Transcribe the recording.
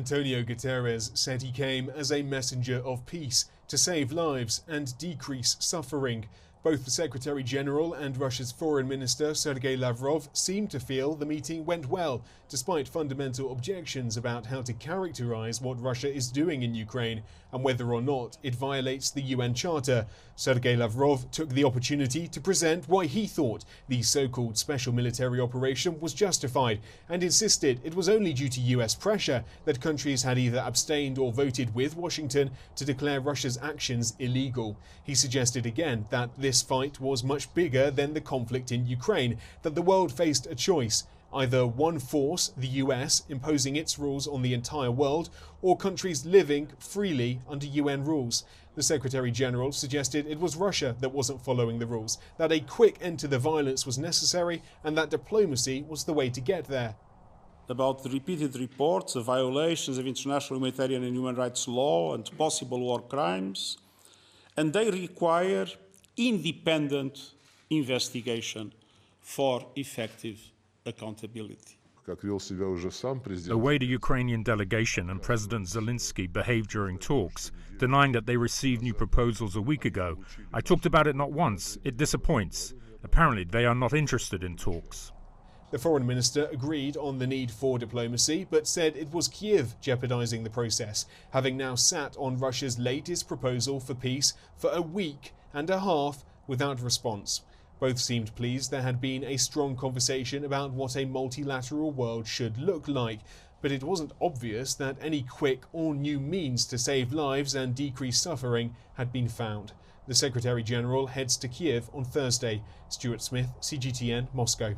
Antonio Guterres said he came as a messenger of peace to save lives and decrease suffering. Both the Secretary-General and Russia's Foreign Minister Sergei Lavrov seemed to feel the meeting went well, despite fundamental objections about how to characterize what Russia is doing in Ukraine and whether or not it violates the UN Charter. Sergei Lavrov took the opportunity to present why he thought the so-called special military operation was justified and insisted it was only due to US pressure that countries had either abstained or voted with Washington to declare Russia's actions illegal. He suggested again that this fight was much bigger than the conflict in Ukraine, that the world faced a choice. Either one force, the US, imposing its rules on the entire world, or countries living freely under UN rules. The Secretary-General suggested it was Russia that wasn't following the rules, that a quick end to the violence was necessary, and that diplomacy was the way to get there. About the repeated reports of violations of international humanitarian and human rights law and possible war crimes, and they require independent investigation for effective accountability. The way the Ukrainian delegation and President Zelensky behaved during talks, denying that they received new proposals a week ago. I talked about it not once. It disappoints. Apparently, they are not interested in talks. The foreign minister agreed on the need for diplomacy, but said it was Kiev jeopardizing the process, having now sat on Russia's latest proposal for peace for a week and a half without response. Both seemed pleased there had been a strong conversation about what a multilateral world should look like, but it wasn't obvious that any quick or new means to save lives and decrease suffering had been found. The Secretary-General heads to Kiev on Thursday. Stuart Smith, CGTN, Moscow.